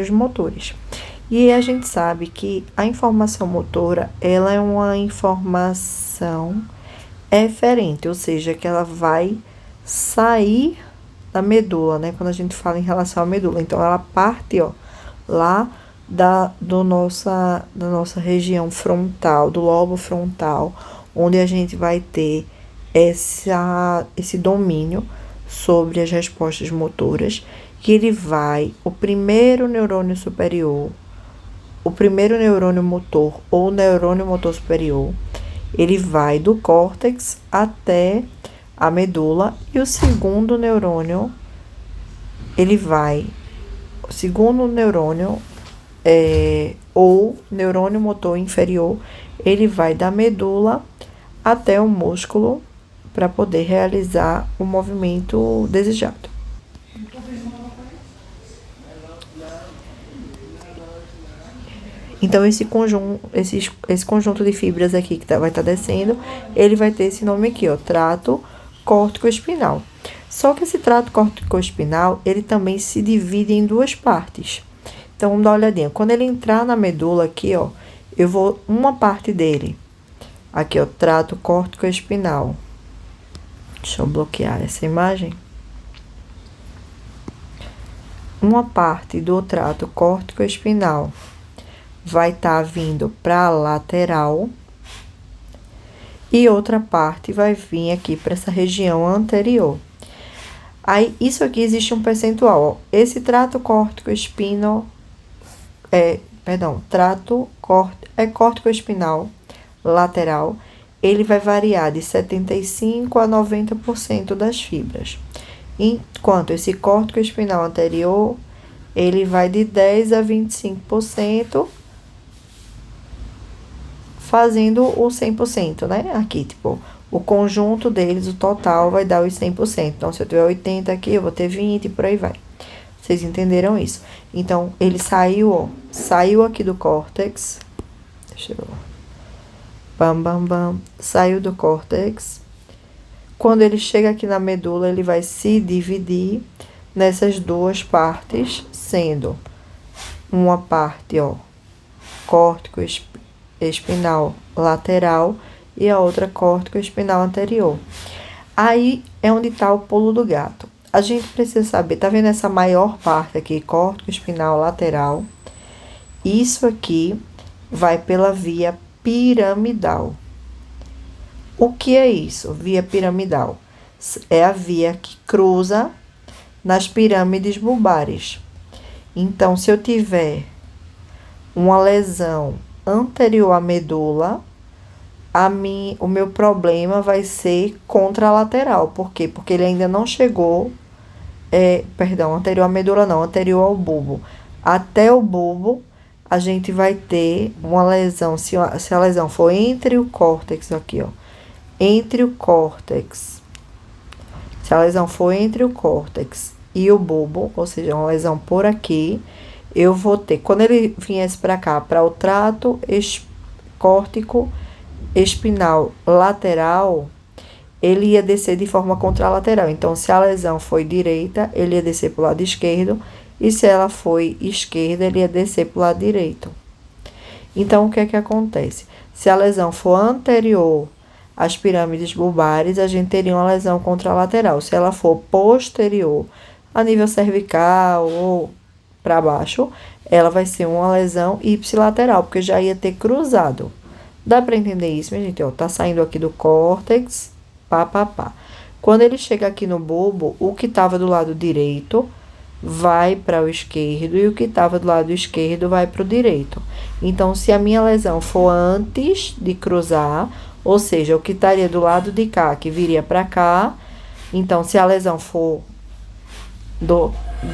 motores. E a gente sabe que a informação motora, ela é uma informação eferente, ou seja, que ela vai sair da medula, né? Quando a gente fala em relação à medula. Então, ela parte, ó, lá da nossa região frontal, do lobo frontal, onde a gente vai ter esse domínio sobre as respostas motoras, que ele vai, o primeiro neurônio superior, o primeiro neurônio motor ou neurônio motor superior, ele vai do córtex até a medula, e o segundo neurônio, o segundo neurônio, ou neurônio motor inferior, ele vai da medula até o músculo para poder realizar o movimento desejado. Então, esse conjunto de fibras aqui que vai estar descendo, ele vai ter esse nome aqui, ó, trato córtico-espinal. Só que esse trato córtico-espinal, ele também se divide em duas partes. Então, vamos dar uma olhadinha. Quando ele entrar na medula aqui, ó, uma parte dele, aqui, ó, trato córtico-espinal. Deixa eu bloquear essa imagem. Uma parte do trato córtico-espinal vai estar vindo para a lateral e outra parte vai vir aqui para essa região anterior. Aí, isso aqui existe um percentual, ó. Esse trato córtico-espinal, córtico-espinal lateral, ele vai variar de 75% a 90% das fibras. Enquanto esse córtico-espinal anterior, ele vai de 10% a 25%, fazendo o 100%, né? Aqui, tipo, o conjunto deles, o total, vai dar os 100%. Então, se eu tiver 80 aqui, eu vou ter 20 e por aí vai. Vocês entenderam isso? Então, ele saiu, ó, saiu aqui do córtex. Deixa eu... Saiu do córtex. Quando ele chega aqui na medula, ele vai se dividir nessas duas partes, sendo uma parte, ó, córtico-espinal lateral e a outra córtico-espinal anterior. Aí é onde está o pulo do gato. A gente precisa saber, tá vendo essa maior parte aqui, córtico-espinal lateral? Isso aqui vai pela via piramidal. O que é isso? Via piramidal. É a via que cruza nas pirâmides bulbares. Então, se eu tiver uma lesão anterior à medula, o meu problema vai ser contralateral. Por quê? Porque ele ainda não chegou, anterior à medula não, anterior ao bulbo. Até o bulbo, a gente vai ter uma lesão, se a lesão for entre o córtex aqui, ó, entre o córtex, se a lesão for entre o córtex e o bulbo, ou seja, uma lesão por aqui, eu vou ter, quando ele viesse para cá, para o trato córtico espinal lateral, ele ia descer de forma contralateral. Então, se a lesão foi direita, ele ia descer para o lado esquerdo, e se ela foi esquerda, ele ia descer para o lado direito. Então, o que é que acontece? Se a lesão for anterior às pirâmides bulbares, a gente teria uma lesão contralateral. Se ela for posterior, a nível cervical ou para baixo, ela vai ser uma lesão ipsilateral, porque já ia ter cruzado. Dá para entender isso, minha gente? Ó, tá saindo aqui do córtex, Quando ele chega aqui no bulbo, o que estava do lado direito vai para o esquerdo e o que estava do lado esquerdo vai para o direito. Então, se a minha lesão for antes de cruzar, ou seja, o que estaria do lado de cá, que viria para cá, então, se a lesão for do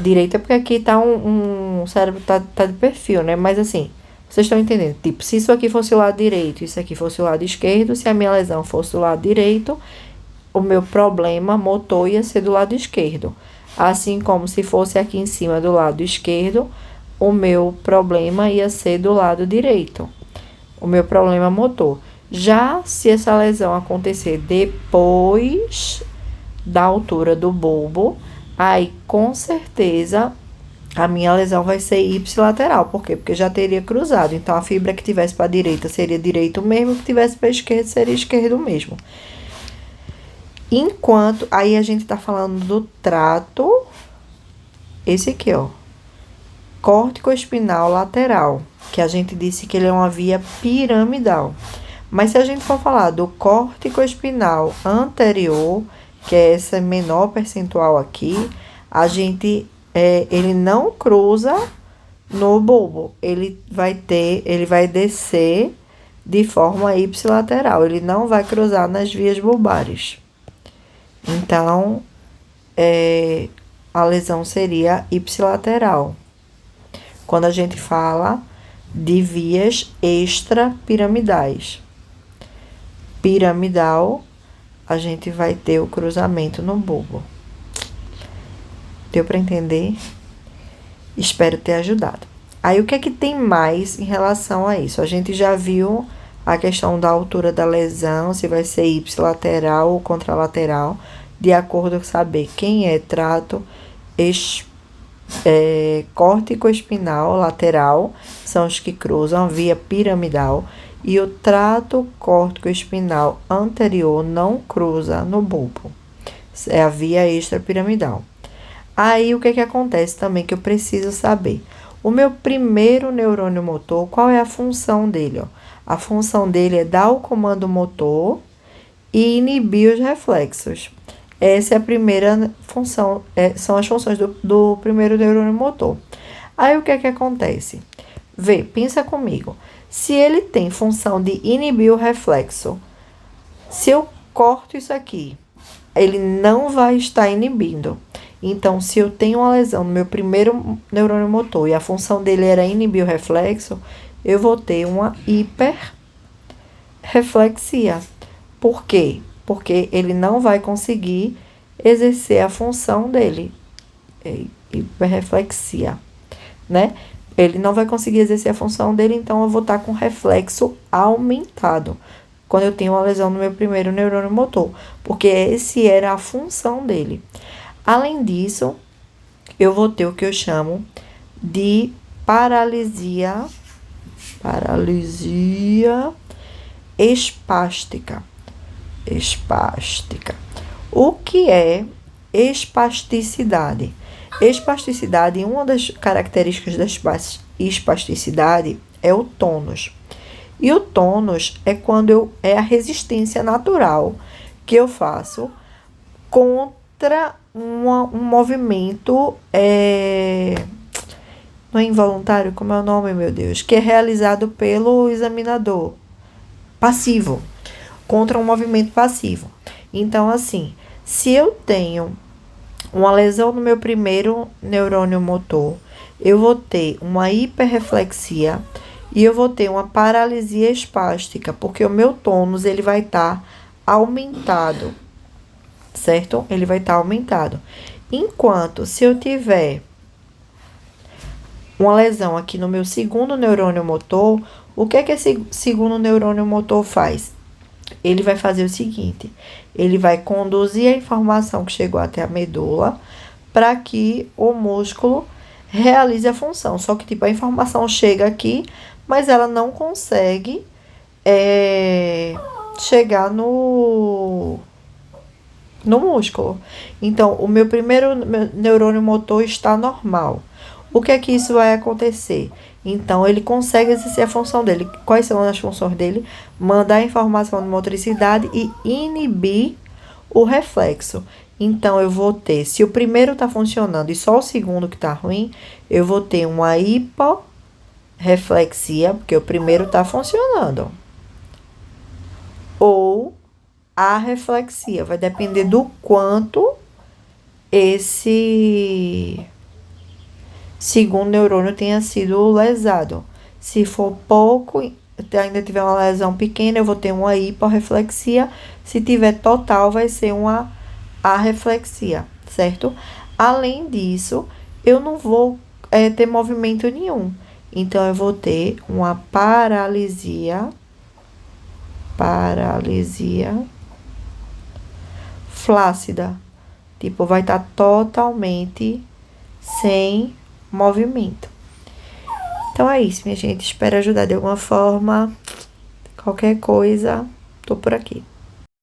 direito, é porque aqui tá o cérebro tá de perfil, né? Mas assim, vocês estão entendendo? Tipo, se isso aqui fosse o lado direito e isso aqui fosse o lado esquerdo, se a minha lesão fosse do lado direito, o meu problema motor ia ser do lado esquerdo. Assim como se fosse aqui em cima do lado esquerdo, o meu problema ia ser do lado direito. O meu problema motor. Já se essa lesão acontecer depois da altura do bulbo, aí com certeza a minha lesão vai ser ipsilateral. Por quê? Porque já teria cruzado. Então, a fibra que tivesse para a direita seria direito mesmo, que tivesse para a esquerda seria esquerdo mesmo. Enquanto, aí a gente tá falando do trato, esse aqui, ó, córtico-espinal lateral, que a gente disse que ele é uma via piramidal. Mas se a gente for falar do córtico-espinal anterior, que é essa menor percentual aqui, a gente, ele não cruza no bulbo. Ele vai descer de forma ipsilateral. Ele não vai cruzar nas vias bulbares. Então, a lesão seria ipsilateral. Quando a gente fala de vias extrapiramidais. Piramidal, a gente vai ter o cruzamento no bulbo. Deu para entender? Espero ter ajudado. Aí, o que é que tem mais em relação a isso? A gente já viu a questão da altura da lesão, se vai ser ipsilateral ou contralateral, de acordo com saber quem é trato córtico-espinal lateral, são os que cruzam a via piramidal, e o trato córtico-espinal anterior não cruza no bulbo. É a via extrapiramidal. Aí, o que acontece também que eu preciso saber? O meu primeiro neurônio motor, qual é a função dele? Ó? A função dele é dar o comando motor e inibir os reflexos. Essa é a primeira função, são as funções do primeiro neurônio motor. Aí, o que acontece? Pensa comigo. Se ele tem função de inibir o reflexo, se eu corto isso aqui, ele não vai estar inibindo. Então, se eu tenho uma lesão no meu primeiro neurônio motor e a função dele era inibir o reflexo, eu vou ter uma hiperreflexia. Por quê? Porque ele não vai conseguir exercer a função dele. Hiperreflexia, né? Ele não vai conseguir exercer a função dele, então eu vou estar com reflexo aumentado quando eu tenho uma lesão no meu primeiro neurônio motor, porque esse era a função dele. Além disso, eu vou ter o que eu chamo de paralisia espástica. O que é espasticidade? Espasticidade, uma das características da espasticidade é o tônus. E o tônus é é a resistência natural que eu faço contra um movimento, não é involuntário, como é o nome, meu Deus, que é realizado pelo examinador, passivo, contra um movimento passivo. Então, assim, se eu tenho uma lesão no meu primeiro neurônio motor, eu vou ter uma hiperreflexia e eu vou ter uma paralisia espástica, porque o meu tônus ele vai estar aumentado, certo? Ele vai estar aumentado. Enquanto se eu tiver uma lesão aqui no meu segundo neurônio motor, o que esse segundo neurônio motor faz? Ele vai fazer o seguinte, ele vai conduzir a informação que chegou até a medula para que o músculo realize a função. Só que, tipo, a informação chega aqui, mas ela não consegue chegar no músculo. Então, o meu primeiro neurônio motor está normal. O que é que isso vai acontecer? Então, ele consegue exercer a função dele. Quais são as funções dele? Mandar informação de motricidade e inibir o reflexo. Então, eu vou ter, se o primeiro está funcionando e só o segundo que está ruim, eu vou ter uma hiporreflexia, porque o primeiro está funcionando. Ou a reflexia, vai depender do quanto esse segundo neurônio tenha sido lesado. Se for pouco, ainda tiver uma lesão pequena, eu vou ter uma hiporreflexia. Se tiver total, vai ser uma arreflexia, certo? Além disso, eu não vou ter movimento nenhum. Então, eu vou ter uma paralisia flácida. Tipo, vai estar totalmente sem movimento. Então é isso, minha gente. Espero ajudar de alguma forma. Qualquer coisa, tô por aqui.